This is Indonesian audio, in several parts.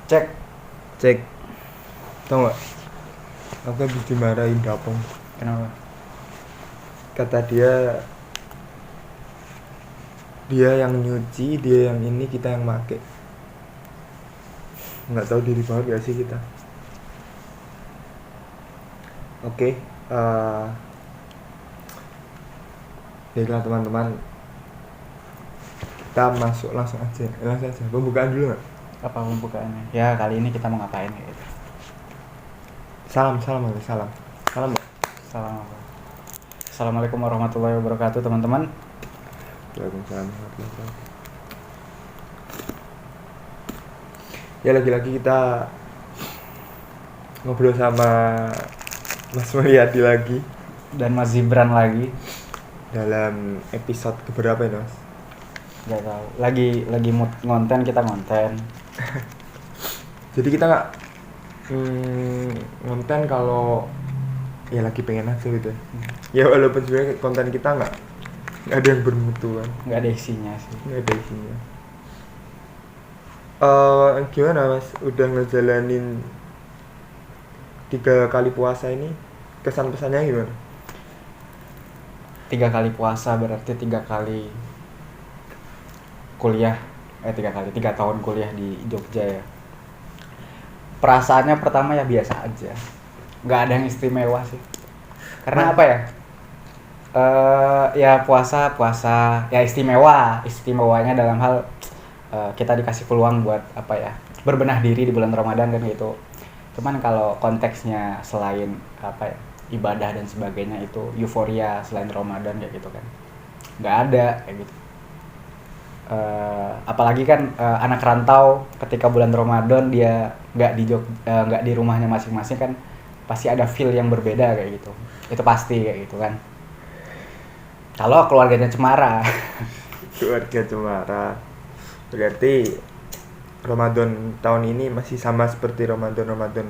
Cek. Cek. Tau gak? Aku habis dimarahin Dapong. Kenapa? Kata dia yang nyuci, dia yang ini, kita yang make. Nggak tahu diri banget gak sih kita. Oke, baiklah teman-teman, kita masuk langsung aja. Pembukaan dulu nggak? Apa pembukaannya? Ya kali ini kita mau ngapain gitu. Salam Mbak. Salam Mbak. Assalamualaikum warahmatullahi wabarakatuh teman-teman. Waalaikumsalam warahmatullahi wabarakatuh. Ya lagi-lagi kita ngobrol sama Mas Mulyadi lagi Dan Mas Zibran lagi. dalam episode keberapa ini Mas? Gak tahu. Lagi mood ngonten, kita ngonten. Jadi kita nggak ngonten kalau ya lagi pengen aja gitu. Ya walaupun sebenarnya konten kita nggak ada yang bermutu kan, Nggak ada isinya sih. nggak ada isinya. Gimana Mas? Udah ngejalanin 3 kali puasa ini, kesan pesannya gimana? 3 kali puasa berarti 3 kali kuliah. 3 tahun kuliah di Jogja ya. Perasaannya pertama ya biasa aja. Nggak ada yang istimewa sih. Karena apa ya? Ya puasa ya istimewanya dalam hal kita dikasih peluang buat apa ya, berbenah diri di bulan Ramadan kan gitu. Cuman kalau konteksnya selain apa ya, ibadah dan sebagainya, itu euforia selain Ramadan kayak gitu kan nggak ada kayak gitu. Apalagi kan anak rantau ketika bulan Ramadan dia nggak di rumahnya masing-masing kan, pasti ada feel yang berbeda kayak gitu. Itu pasti kayak gitu kan. Kalau keluarganya cemara Keluarga cemara. Berarti Ramadan tahun ini masih sama seperti Ramadan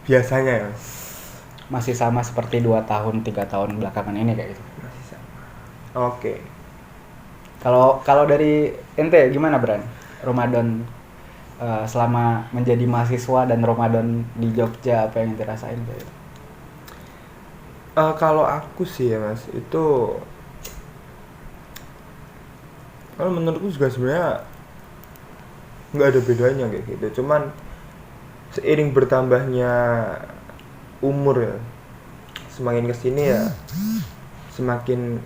biasanya ya Mas? masih sama seperti 2 tahun 3 tahun belakangan ini kayak gitu. Masih sama. Oke. Kalau dari ente gimana Bran? Ramadan selama menjadi mahasiswa dan Ramadan di Jogja, apa yang ente rasain kayak gitu? Kalau aku sih ya Mas, itu kalau menurutku juga sebenarnya nggak ada bedanya kayak gitu. Cuman seiring bertambahnya umur ya, semakin kesini ya semakin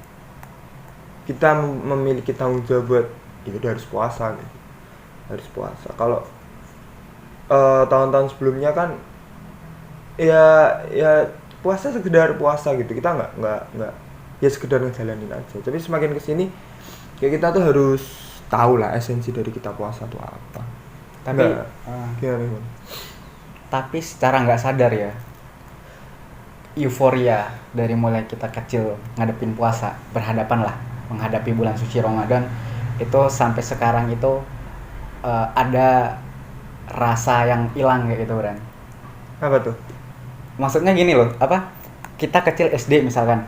kita memiliki tanggung jawab buat itu harus puasa gitu. Harus puasa. Kalau tahun-tahun sebelumnya kan ya puasa sekedar puasa gitu, kita nggak ya sekedar ngejalanin aja. Tapi semakin kesini kayak kita tuh harus tahu lah esensi dari kita puasa tuh apa. Tapi Gimana? tapi secara nggak sadar ya, euforia dari mulai kita kecil ngadepin puasa, menghadapi bulan suci Ramadan itu sampai sekarang itu ada rasa yang hilang kayak gitu Bran. Apa tuh? Maksudnya gini loh, apa, kita kecil SD misalkan,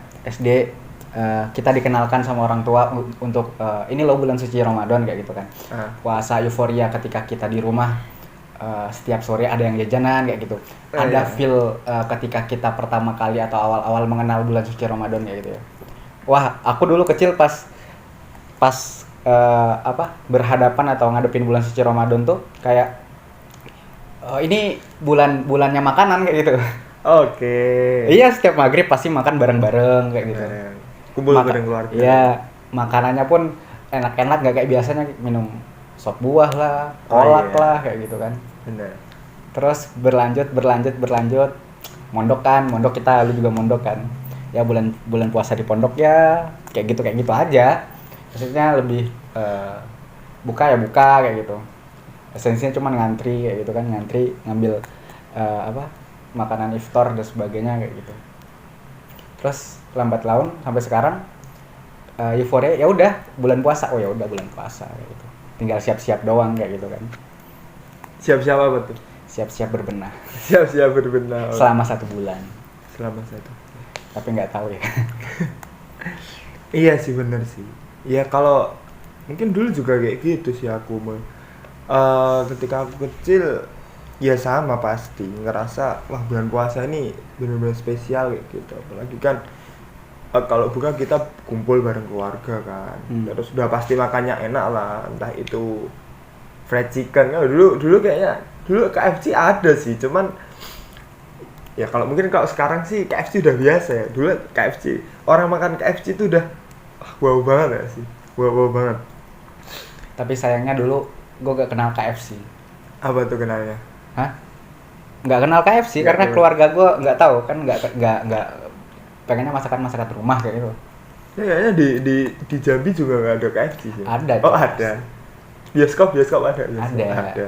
kita dikenalkan sama orang tua untuk ini loh bulan suci Ramadan kayak gitu kan. Puasa, euforia ketika kita di rumah, setiap sore ada yang jajanan kayak gitu. Ada feel ketika kita pertama kali atau awal-awal mengenal bulan suci Ramadan kayak gitu ya. Wah, aku dulu kecil pas berhadapan atau ngadepin bulan suci Ramadan tuh kayak ini bulannya makanan kayak gitu. Oke. Iya, setiap maghrib pasti makan bareng-bareng kayak gitu. Kumpul bareng keluarga. Iya, makanannya pun enak-enak, gak kayak biasanya minum sop buah lah, kolak lah kayak gitu kan. Benar. Terus berlanjut, mondok kita, lu juga mondok kan. Ya bulan puasa di pondok ya kayak gitu aja. Maksudnya lebih buka kayak gitu. Esensinya cuma ngantri kayak gitu kan, ngambil makanan iftar dan sebagainya kayak gitu. Terus lambat laun sampai sekarang euforia ya udah bulan puasa, oh ya udah bulan puasa kayak gitu. Tinggal siap-siap doang kayak gitu kan. Siap-siap apa tuh? Siap-siap berbenah. Siap-siap berbenah. Selama 1 bulan. Tapi nggak tahu ya. Iya sih, bener sih. Ya kalau mungkin dulu juga kayak gitu sih aku Ketika aku kecil ya sama pasti ngerasa wah bulan puasa ini benar-benar spesial kayak gitu, apalagi kan kalau buka kita kumpul bareng keluarga kan. Terus udah pasti makannya enak lah, entah itu fried chicken. Dulu kayaknya dulu KFC ada sih, cuman ya kalau mungkin kalau sekarang sih KFC udah biasa ya. Dulu KFC, orang makan KFC itu udah wow banget ya sih, wow banget. Tapi sayangnya dulu gue gak kenal KFC. Apa tuh kenalnya? Hah? Nggak kenal KFC Nggak karena kenal. keluarga gue nggak tahu kan, nggak pengennya masakan rumah kayak gitu. Ya, kayaknya di Jambi juga nggak ada KFC sih. Ada, Oh Cok. ada. Bioskop ada. Ada.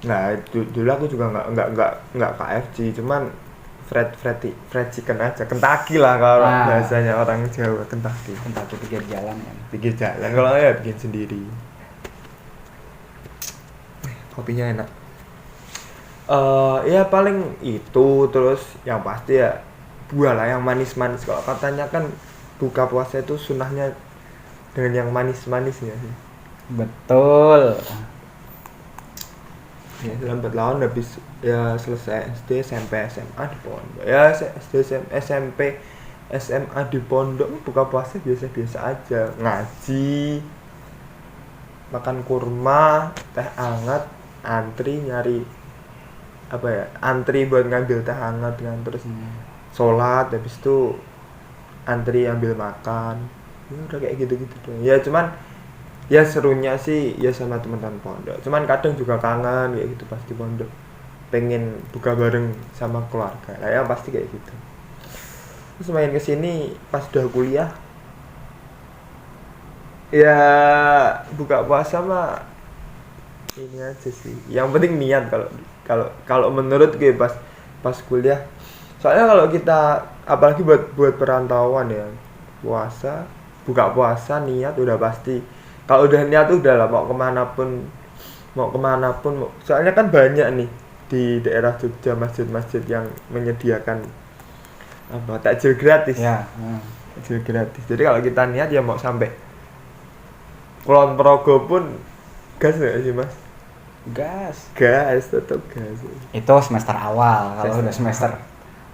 Nah dulu aku juga nggak KFC, cuman fried chicken aja, Kentucky lah kalau bahasanya orang Jawa, Kentucky. Kentucky pinggir jalan kan. Pinggir jalan, kalau ya bikin sendiri. Kopinya enak. Ya paling itu, terus yang pasti ya buah lah yang manis-manis. Kalau katanya kan buka puasa itu sunahnya dengan yang manis-manis ya sih. Betul. Ya lambat laun habis ya selesai SD, SMP, SMA di pondok. Ya SD, SMP, SMA di pondok buka puasa biasa-biasa aja. Ngaji, makan kurma, teh hangat, antri nyari apa ya, antri buat ngambil teh hangat kan, terus sholat, habis itu antri ambil makan. Ya udah kayak gitu-gitu doang. Ya cuman ya serunya sih ya sama teman-teman pondok. Cuman kadang juga kangen kayak gitu pas di pondok. Pengen buka bareng sama keluarga. Lah ya pasti kayak gitu. Terus main kesini pas udah kuliah. Ya buka puasa mah ini aja sih. Yang penting niat kalau menurut gue pas kuliah. Soalnya kalau kita apalagi buat perantauan ya, buka puasa niat udah pasti. Kalau udah niat tuh udah lah mau kemanapun, soalnya kan banyak nih di daerah Jogja masjid-masjid yang menyediakan apa takjil gratis. Ya. Takjil gratis. Jadi kalau kita niat ya mau sampai Kulon Progo pun gas nggak sih mas? Gas tetap gas. Itu semester awal. Kalau udah semester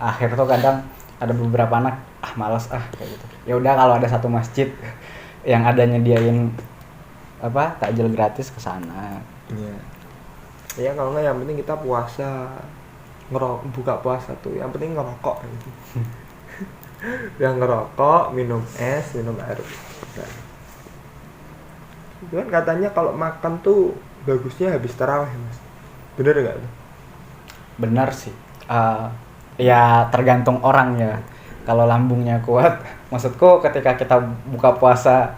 akhir tuh kadang ada beberapa anak malas kayak gitu. Ya udah kalau ada satu masjid yang ada nyediain takjil gratis ke sana. Iya. Ya kalau nggak yang penting kita puasa, buka puasa tuh yang penting ngerokok gitu. Yang ngerokok, minum es, minum air. Nah. Cuman katanya kalau makan tuh bagusnya habis tarawih mas. Bener nggak tuh? Benar sih. Ya tergantung orang ya. Kalau lambungnya kuat, maksudku ketika kita buka puasa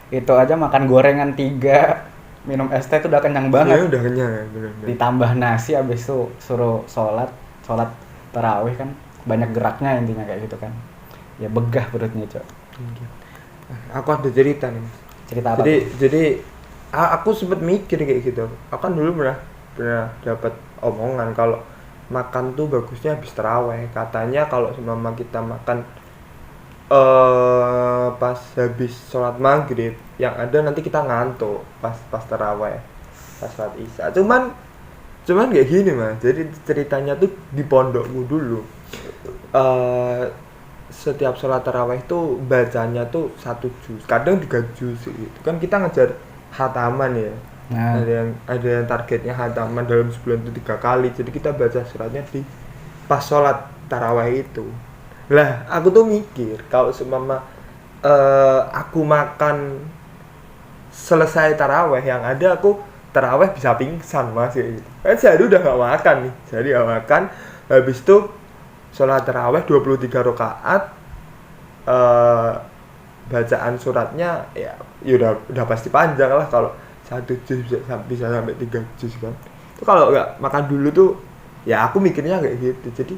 itu aja makan gorengan 3, minum es teh itu udah kenyang banget. Ya udah kenyang ya, bener. Ditambah nasi, abis itu suruh sholat tarawih kan, banyak geraknya intinya kayak gitu kan. Ya begah perutnya cok. Aku ada cerita nih mas. Cerita apa? Jadi aku sempet mikir kayak gitu. Aku kan dulu pernah dapat omongan kalau makan tuh bagusnya habis tarawih. Katanya kalau semama kita makan pas habis sholat maghrib yang ada nanti kita ngantuk pas taraweh, pas sholat isya. Cuman kayak gini mas, jadi ceritanya tuh di pondokku dulu setiap sholat taraweh tuh bacanya tuh 1 juz, kadang 3 juz gitu kan, kita ngejar khataman ya. Nah. Ada yang targetnya khataman dalam sebulan itu 3 kali, jadi kita baca suratnya di pas sholat taraweh itu. Lah aku tuh mikir kalau seumpama aku makan selesai taraweh, yang ada aku taraweh bisa pingsan mas gitu. Kan sehari udah gak makan nih, jadi gak makan, habis itu sholat taraweh 23 rakaat, bacaan suratnya ya udah pasti panjang lah, kalau 1 juz bisa sampai 3 juz kan. Itu kalau nggak makan dulu tuh ya aku mikirnya kayak gitu. Jadi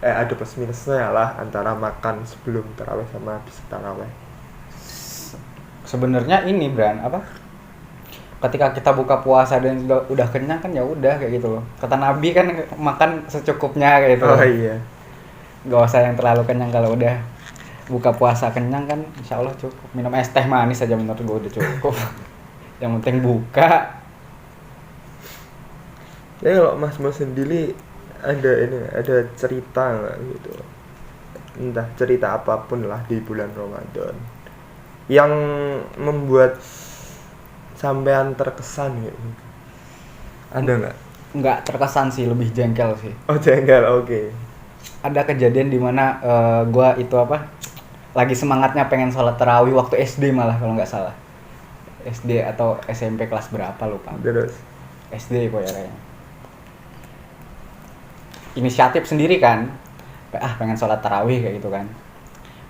ada plus minusnya lah antara makan sebelum taraweh sama habis taraweh. Sebenarnya ini ketika kita buka puasa dan udah kenyang kan ya udah kayak gitu loh. Kata Nabi kan makan secukupnya kayak gitu. Oh iya. Gak usah yang terlalu kenyang kalau udah buka puasa kenyang kan insya Allah cukup. Minum es teh manis aja menurut gue udah cukup. Yang penting buka. Ya kalau Mas sendiri ada cerita nggak gitu, entah cerita apapun lah di bulan Ramadan yang membuat sampean terkesan gitu, ada nggak? Nggak terkesan sih, lebih jengkel sih. Oh jengkel, oke. Ada kejadian dimana gue itu apa, lagi semangatnya pengen sholat tarawih waktu SD malah kalau nggak salah. SD atau SMP kelas berapa lupa. Terus SD kok ya kayaknya. Inisiatif sendiri kan, pengen sholat tarawih kayak gitu kan.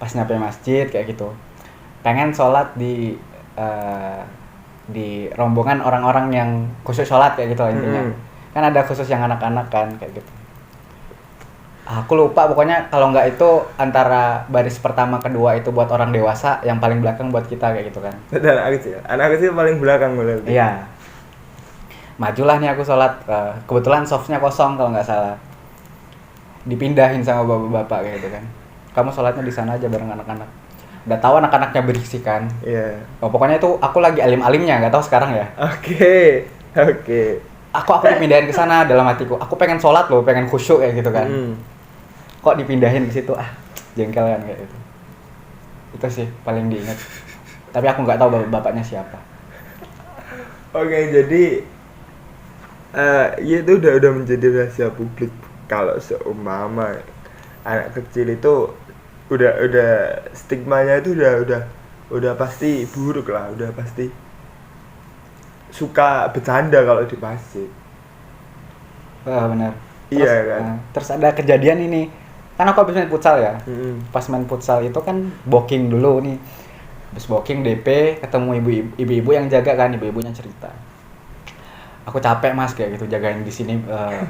Pas nyampe masjid kayak gitu, pengen sholat di rombongan orang-orang yang khusus sholat kayak gitu intinya. Kan ada khusus yang anak-anak kan kayak gitu. Aku lupa pokoknya, kalau nggak itu antara baris pertama kedua itu buat orang dewasa, yang paling belakang buat kita kayak gitu kan. anak kecil paling belakang berarti. Iya. Majulah nih aku sholat, kebetulan softnya kosong kalau nggak salah. Dipindahin sama bapak-bapak kayak gitu kan. Kamu sholatnya di sana aja bareng anak-anak. Udah tahu anak-anaknya berisik kan. Iya. Oh, pokoknya itu aku lagi alim-alimnya, nggak tahu sekarang ya. Oke. Aku dipindahin ke sana dalam hatiku. Aku pengen sholat loh, pengen khusyuk kayak gitu kan. Kok dipindahin ke situ, jengkel kan kayak gitu. Itu sih paling diingat. Tapi aku nggak tahu bapaknya siapa. Oke, jadi ya itu udah menjadi rahasia publik. Kalau seumpama anak kecil itu udah stigmanya itu udah pasti buruk lah, udah pasti suka bercanda kalau di masjid. Benar. Iya kan. Terus ada kejadian ini, kan aku habis main futsal ya. Pas main futsal itu kan booking dulu nih. Habis booking DP ketemu ibu-ibu yang jaga kan, ibu-ibunya cerita. Aku capek mas kayak gitu, jagain di sini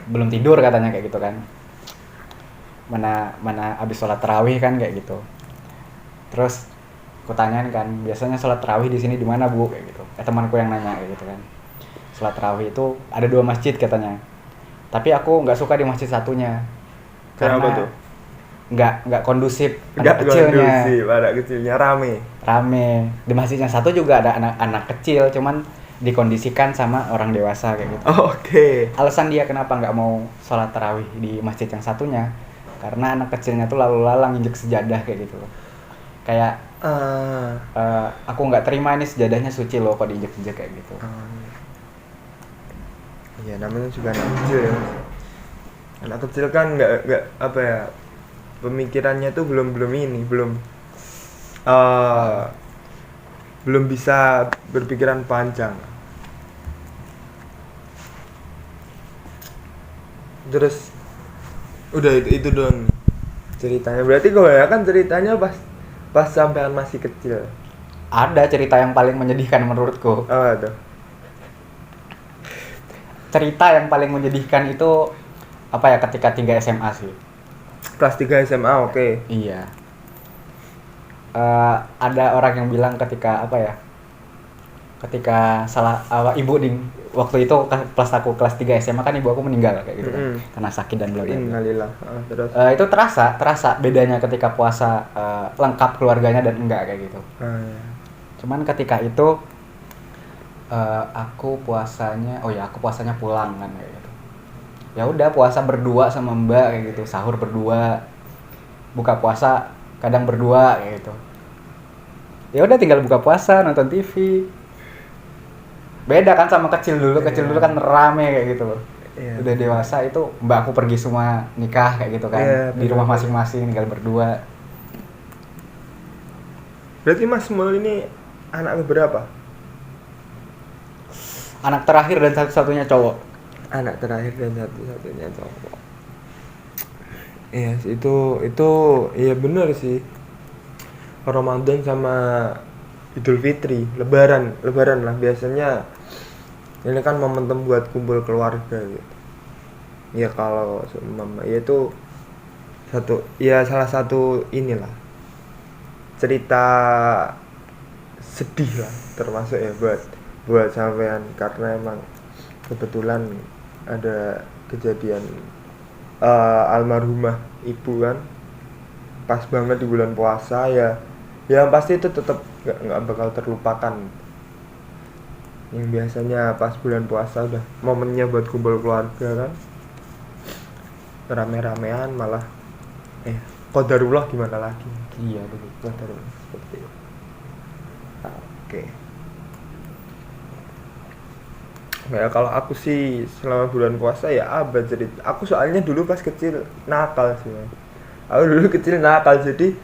belum tidur katanya kayak gitu kan. Mana abis sholat tarawih kan kayak gitu. Terus aku tanyain kan, biasanya sholat tarawih di sini di mana bu kayak gitu. Temanku yang nanya kayak gitu kan. Sholat tarawih itu ada 2 masjid katanya. Tapi aku nggak suka di masjid satunya. Kenapa tuh? Nggak kondusif, anak kecilnya rame. Di masjid yang satu juga ada anak kecil, cuman dikondisikan sama orang dewasa kayak gitu. Oke. Alasan dia kenapa nggak mau sholat tarawih di masjid yang satunya, karena anak kecilnya tuh lalu lalang injek sejadah kayak gitu. Kayak aku nggak terima ini sejadahnya suci loh kok diinjek-injek kayak gitu. Iya, namanya juga anak kecil ya. Anak kecil kan nggak apa ya, pemikirannya tuh belum bisa berpikiran panjang. Terus udah itu doang ceritanya. Berarti kebanyakan ceritanya pas sampean masih kecil. Ada cerita yang paling menyedihkan menurutku. Tuh. Cerita yang paling menyedihkan itu apa ya, ketika 3 SMA sih. Kelas 3 SMA, oke. Iya. Ada orang yang bilang ketika ibu waktu itu pas aku kelas 3 SMA kan ibu aku meninggal kayak gitu kan, karena sakit dan bla bla. Innalillah. Terus itu terasa bedanya ketika puasa lengkap keluarganya dan enggak kayak gitu. Cuman ketika itu aku puasanya pulang kan kayak gitu. Ya udah puasa berdua sama Mbak kayak gitu, sahur berdua, buka puasa kadang berdua kayak gitu. Ya udah tinggal buka puasa, nonton TV. Beda kan sama kecil dulu kan rame kayak gitu loh. Udah dewasa itu mbak aku pergi semua nikah kayak gitu kan. Di rumah masing-masing tinggal berdua. Berarti Mas Mul ini anak keberapa? Anak terakhir dan satu-satunya cowok. Anak terakhir dan satu-satunya cowok. Iya, itu iya benar sih. Ramadan sama Idul Fitri, Lebaran lah biasanya. Ini kan momentum buat kumpul keluarga gitu. Ya kalau ya itu salah satu inilah cerita sedih lah termasuk ya buat sampean, karena emang kebetulan ada kejadian almarhumah ibu kan pas banget di bulan puasa ya, yang pasti itu tetap nggak bakal terlupakan. Yang biasanya pas bulan puasa udah momennya buat kumpul keluarga kan, rame-ramean malah qadarullah gimana lagi. Iya betul. Qadarullah seperti itu. Oke. Ya kalau aku sih selama bulan puasa ya abad jadi. Aku soalnya dulu pas kecil nakal sih. Man. Aku dulu kecil nakal jadi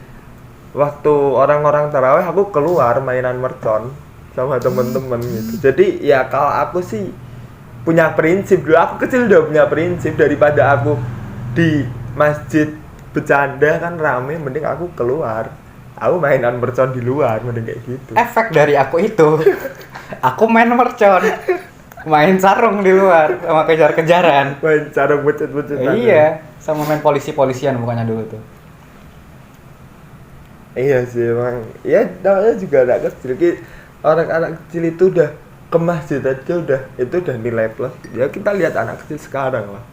waktu orang-orang taraweh aku keluar mainan mercon sama temen-temen gitu. Jadi ya kalau aku sih punya prinsip dulu. Aku kecil udah punya prinsip daripada aku di masjid bercanda kan rame, mending aku keluar. Aku mainan mercon di luar mending kayak gitu. Efek dari aku itu, aku main mercon, main sarung di luar sama kejar-kejaran. Main sarung bucet-bucetan. Iya, sama main polisi-polisian bukannya dulu tuh. Iya sih emang. Ya namanya juga anak kecil. Orang-anak kecil itu udah ke masjid aja udah nilai plus. Ya kita lihat anak kecil sekarang lah.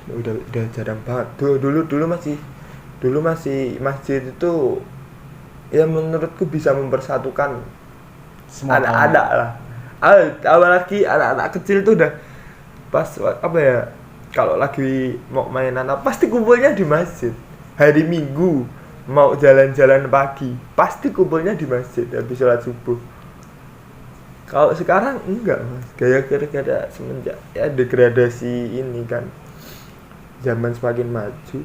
Udah jarang banget. Dulu masih masjid itu ya menurutku bisa mempersatukan Semua anak-anak lah. Apalagi anak-anak kecil tuh udah pas apa ya, kalau lagi mau mainan apa pasti kumpulnya di masjid. Hari Minggu mau jalan-jalan pagi pasti kumpulnya di masjid habis sholat subuh. Kalau sekarang enggak mas, gara-gara semenjak ya degradasi ini kan, zaman semakin maju,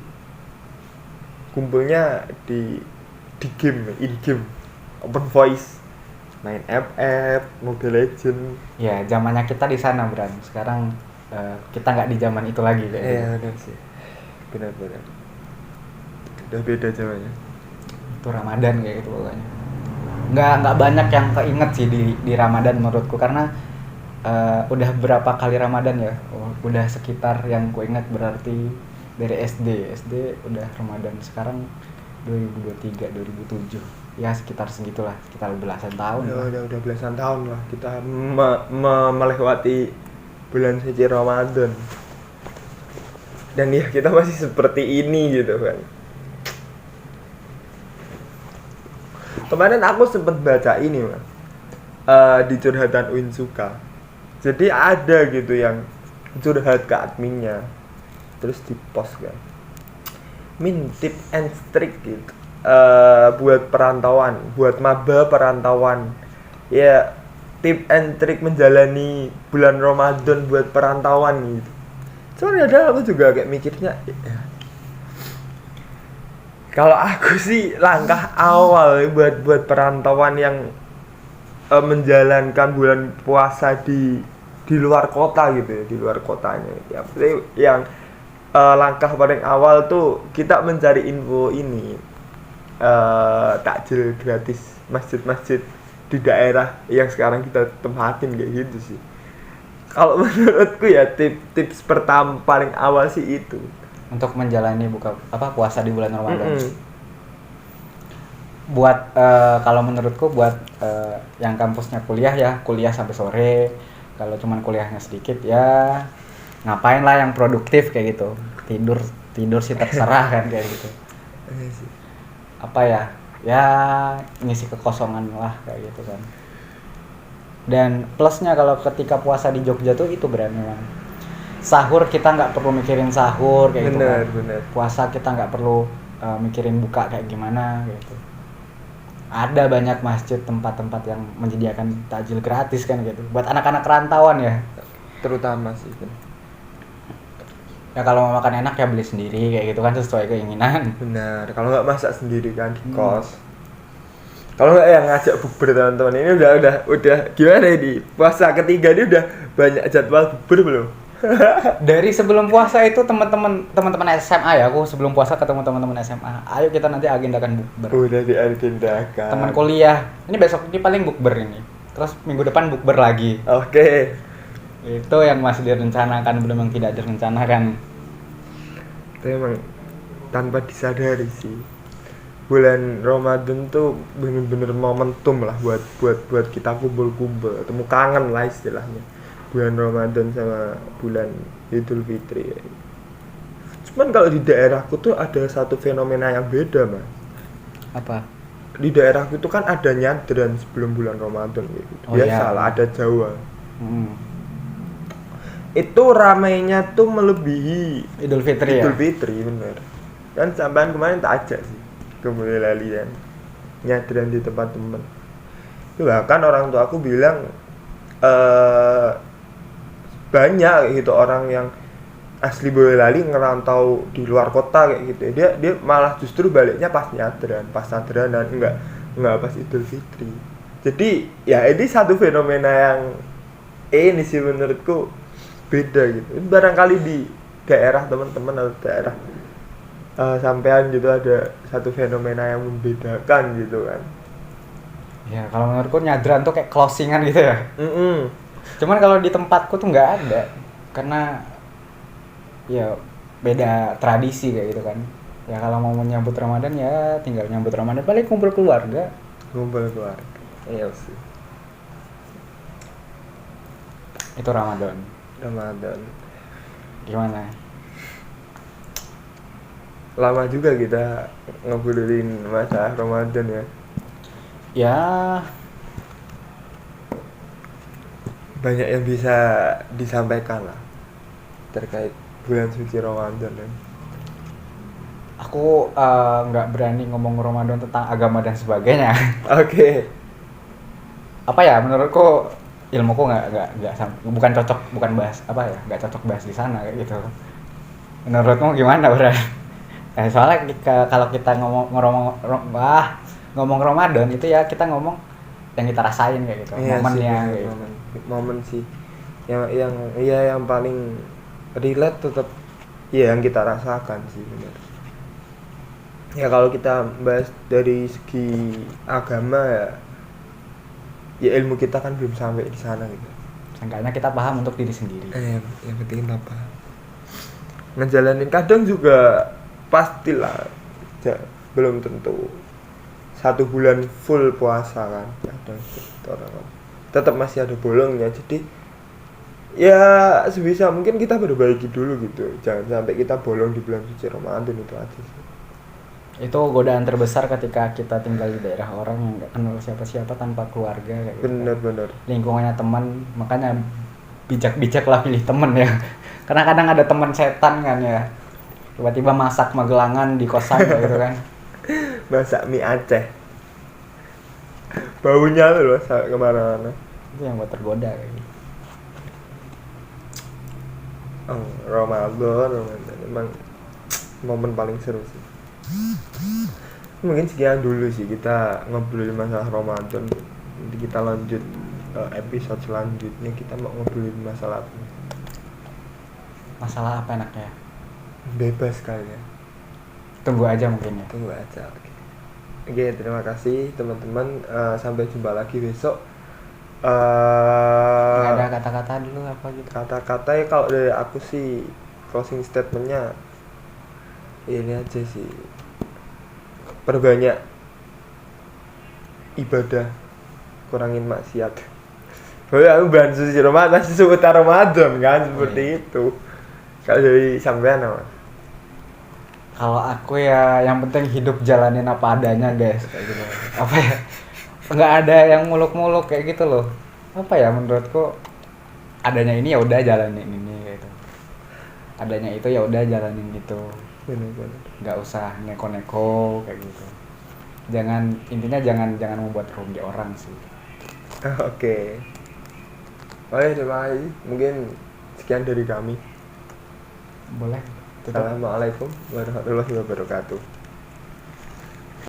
kumpulnya di game, in game, open voice, main FF, Mobile Legend. Ya, zamannya kita di sana, Bran. Sekarang kita nggak di zaman itu lagi kayak gitu. Iya benar sih, benar. Udah beda zamannya. Itu Ramadan kayak gitu pokoknya. Nggak banyak yang keinget sih di Ramadan menurutku karena udah berapa kali Ramadan ya. Udah sekitar yang ku ingat berarti dari SD udah Ramadan. Sekarang 2023 2007 ya sekitar segitulah, sekitar belasan tahun Ya, udah belasan tahun lah kita melewati bulan suci Ramadan, dan ya kita masih seperti ini gitu kan. Kemarin aku sempat baca ini mas, di curhatan Uinsuka. Jadi ada gitu yang curhat ke adminnya, terus di post kan, tip and trick gitu, buat perantauan, buat maba perantauan ya, tip and trick menjalani bulan Ramadan buat perantauan gitu. Soalnya ada aku juga kayak mikirnya ya, kalau aku sih langkah awal buat perantauan yang menjalankan bulan puasa di luar kota gitu ya, di luar kotanya ya, yang langkah paling awal tuh kita mencari info ini, takjil gratis masjid-masjid di daerah yang sekarang kita tempatin kayak gitu sih. Kalau menurutku ya tips pertama paling awal sih itu untuk menjalani puasa di bulan Ramadan. Buat kalau menurutku buat yang kampusnya kuliah sampai sore. Kalau cuman kuliahnya sedikit ya ngapain lah yang produktif kayak gitu. Tidur sih terserah kan kayak gitu. Apa ya ngisi kekosongan lah kayak gitu kan. Dan plusnya kalau ketika puasa di Jogja tuh itu berarti memang sahur kita nggak perlu mikirin sahur kayak gitu kan. Bener. Puasa kita nggak perlu mikirin buka kayak gimana gitu. Ada banyak masjid, tempat-tempat yang menyediakan takjil gratis kan gitu. Buat anak-anak rantauan ya. Terutama sih kan. Ya kalau mau makan enak ya beli sendiri kayak gitu kan sesuai keinginan. Benar. Kalau nggak masak sendiri kan di kos. Kalau nggak yang ngajak bukber teman-teman ini udah gimana ini? Puasa ketiga ini udah banyak jadwal bukber belum? Dari sebelum puasa itu teman-teman SMA ya, aku sebelum puasa ketemu teman-teman SMA. Ayo kita nanti agendakan bukber. Udah diagendakan. Teman kuliah. Ini besok ini paling bukber ini. Terus minggu depan bukber lagi. Oke. Itu yang masih direncanakan, belum yang tidak direncanakan. Itu emang tanpa disadari sih. Bulan Ramadan tuh bener-bener momentum lah buat kita kumpul-kumpul, temu kangen lah istilahnya. Bulan Ramadan sama bulan Idul Fitri ya. Cuman kalau di daerahku tuh ada satu fenomena yang beda, Mas. Apa? Di daerahku itu kan ada nyadran sebelum bulan Ramadan gitu. Oh, Biasalah iya. ada Jawa. Hmm. Itu ramainya tuh melebihi Idul Fitri Idul ya. Fitri, bener. Kan sampean kemarin tak ajak sih ke Boyolali kan. Nyadran di tempat temen. Itu bahkan orang tua aku bilang banyak gitu orang yang asli Boyolali ngerantau di luar kota kayak gitu. Dia malah justru baliknya pas nyadran dan enggak pas Idul Fitri. Jadi ya ini satu fenomena yang ini sih menurutku beda gitu. Barangkali di daerah teman-teman atau daerah sampean gitu ada satu fenomena yang membedakan gitu kan. Ya kalau menurutku nyadran tuh kayak closingan gitu ya. Cuman kalau di tempatku tuh nggak ada, karena ya beda tradisi kayak gitu kan. Ya kalau mau menyambut Ramadan ya tinggal nyambut Ramadan, paling kumpul keluarga. Ngumpul keluarga. Iya sih. Itu Ramadan. Ramadan. Gimana? Lama juga kita ngobrolin masalah Ramadan ya. Ya Banyak yang bisa disampaikan lah terkait bulan suci Ramadan ya. aku nggak berani ngomong Ramadan tentang agama dan sebagainya. Oke. Apa ya, menurutku ilmuku bukan cocok, bukan bahas apa ya, nggak cocok bahas di sana kayak gitu. Menurutmu gimana, Bro? Soalnya kalau kita ngomong Ramadan itu ya kita ngomong yang kita rasain kayak gitu, Iya momennya sih, kayak gitu. momen sih yang paling relate tetap ya yang kita rasakan sih benar. Ya kalau kita bahas dari segi agama ya ilmu kita kan belum sampai di sana gitu. Seenggaknya kita paham untuk diri sendiri. Yang penting apa? Ngejalanin kadang juga pastilah belum tentu 1 bulan full puasa kan. Kadang orang tetap masih ada bolongnya. Jadi ya sebisa mungkin kita perbaiki dulu gitu. Jangan sampai kita bolong di bulan suci Ramadan, itu aja sih. Itu godaan terbesar ketika kita tinggal di daerah orang yang nggak kenal siapa-siapa, tanpa keluarga kayak gitu. Bener. Lingkungannya teman, makanya bijak-bijaklah pilih temen ya. Karena kadang ada teman setan kan ya, tiba-tiba masak magelangan di kosan gitu kan. Masak mie Aceh, baunya tuh loh kemana-mana. Itu yang buat tergoda kayak gitu. Ramadan emang momen paling seru sih. Mungkin sekian dulu sih kita ngobrolin masalah Ramadan. Nanti kita lanjut episode selanjutnya, kita mau ngobrolin masalah apa? Masalah apa enaknya? Bebas kali ya. Tunggu aja mungkin ya. Tunggu aja. Oke, terima kasih teman-teman. Sampai jumpa lagi besok. Nggak ada kata-kata dulu apa gitu? Kata-kata ya kalau dari aku sih closing statementnya ini aja sih, perbanyak ibadah, kurangin maksiat. Oh ya, aku bulan suci Ramadan masih seputar Ramadan kan, seperti itu. Kalau dari sampean apa? Kalau aku ya yang penting hidup jalanin apa adanya guys, kayak gitu. Apa ya? Nggak ada yang muluk-muluk kayak gitu loh. Apa ya, menurutku adanya ini ya udah jalanin ini gitu. Adanya itu ya udah jalanin gitu. Benar. Nggak usah neko-neko kayak gitu. Intinya jangan membuat rugi orang sih. Oke. Oke, terima kasih. Mungkin sekian dari kami. Boleh tutup. Assalamualaikum warahmatullahi wabarakatuh.